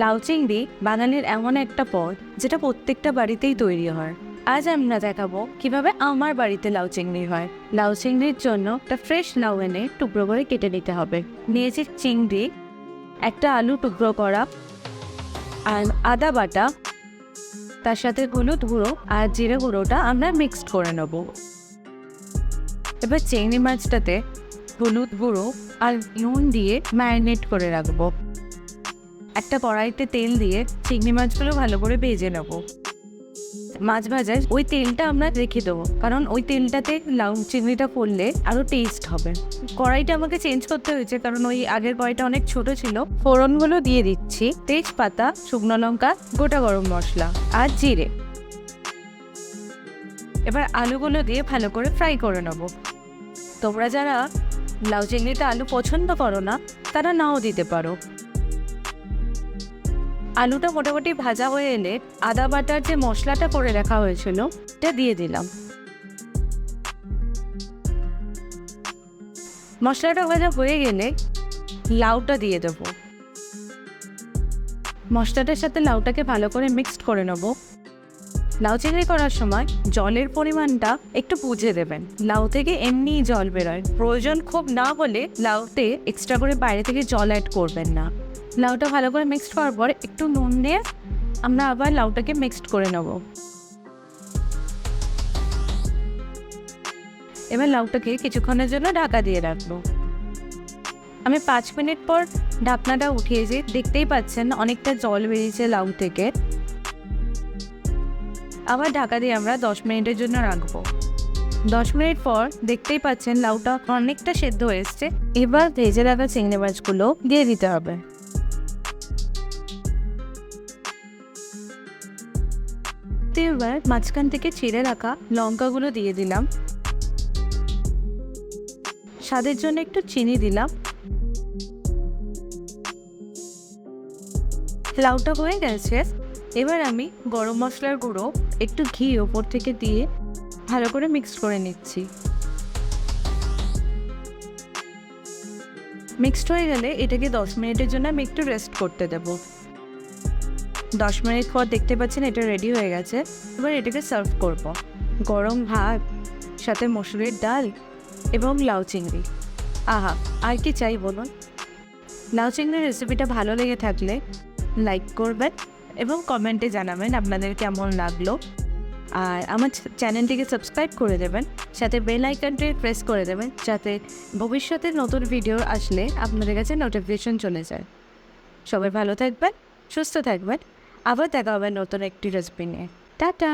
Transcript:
লাউ চিংড়ি বাঙালির এমন একটা পদ যেটা প্রত্যেকটা বাড়িতেই তৈরি হয়। আজ আমরা দেখাবো কিভাবে আমার বাড়িতে লাউ চিংড়ি হয়। লাউ চিংড়ির জন্য একটা ফ্রেশ লাউ এনে টুকরো করে কেটে নিতে হবে। নিয়েছি চিংড়ি, একটা আলু টুকরো করা, আর আদা বাটা, তার সাথে হলুদ গুঁড়ো আর জিরে গুঁড়োটা আমরা মিক্সড করে নেব। এবার চিংড়ি মাছটাতে হলুদ গুঁড়ো আর নুন দিয়ে ম্যারিনেট করে রাখবো। একটা কড়াইতে তেল দিয়ে চিংড়ি মাছগুলো ভালো করে ভেজে নেব। মাছ ভাজার ওই তেলটা আমরা রেখে দেবো, কারণ ওই তেলটাতে লাউ চিংড়িটা করলে আরও টেস্ট হবে। কড়াইটা আমাকে চেঞ্জ করতে হয়েছে কারণ ওই আগের কড়াইটা অনেক ছোট ছিল। ফোড়নগুলো দিয়ে দিচ্ছি, তেজপাতা, শুকনো লঙ্কা, গোটা গরম মশলা আর জিরে। এবার আলুগুলো দিয়ে ভালো করে ফ্রাই করে নেব। তোমরা যারা লাউ চিংড়িতে আলু পছন্দ করো না তারা নাও দিতে পারো। আলুটা মোটামুটি ভাজা হয়ে এলে আদা বাটার যে মশলাটা করে রাখা হয়েছিল এটা দিয়ে দিলাম। মশলাটা ভাজা হয়ে গেলে লাউটা দিয়ে দেব। মশলাটার সাথে লাউটাকে ভালো করে মিক্সড করে নেব। লাউ চিংড়ি করার সময় জলের পরিমাণটা একটু বুঝে দেবেন। লাউ থেকে এমনিই জল বেরোয়, প্রয়োজন খুব না হলে লাউতে এক্সট্রা করে বাইরে থেকে জল অ্যাড করবেন না। লাউটা ভালো করে মিক্সড করার পর একটু নুন দিয়ে আমরা আবার লাউটাকে মিক্সড করে নেব। এবার লাউটাকে কিছুক্ষণের জন্য ঢাকা দিয়ে রাখবো। আমি 5 মিনিট পর ঢাকনাটা উঠিয়েছি, দেখতেই পাচ্ছেন অনেকটা জল বেরিয়েছে লাউ থেকে। আবার ঢাকা দিয়ে আমরা 10 মিনিটের জন্য রাখবো। 10 মিনিট পর দেখতেই পাচ্ছেন লাউটা অনেকটা সেদ্ধ হয়ে এসছে। এবার ভেজে রাখা চিংড়ি মাছগুলো দিয়ে দিতে হবে। এবার মাঝখান থেকে ছিঁড়ে রাখা লঙ্কাগুলো দিয়ে দিলাম। স্বাদের জন্য একটু চিনি দিলাম। লাউটা হয়ে গেছে। এবার আমি গরম মশলার গুঁড়ো, একটু ঘি ওপর থেকে দিয়ে ভালো করে মিক্স করে নিচ্ছি। মিক্সড হয়ে গেলে এটাকে 10 মিনিটের জন্য আমি একটু রেস্ট করতে দেব। 10 মিনিট পর দেখতে পাচ্ছেন এটা রেডি হয়ে গেছে। এবার এটাকে সার্ভ করব। গরম ভাত, সাথে মসুরের ডাল এবং লাউ চিংড়ি। আহা, আর কি চাই বলুন। লাউ চিংড়ির রেসিপিটা ভালো লেগে থাকলে লাইক করবেন এবং কমেন্টে জানাবেন আপনাদের কেমন লাগলো। আর আমার চ্যানেলটিকে সাবস্ক্রাইব করে দেবেন, সাথে বেল আইকনটি প্রেস করে দেবেন যাতে ভবিষ্যতে নতুন ভিডিও আসলে আপনাদের কাছে নোটিফিকেশন চলে যায়। সবাই ভালো থাকবেন, সুস্থ থাকবেন। আবার দেখা হবে নতুন একটি রেসিপি নিয়ে। টাটা।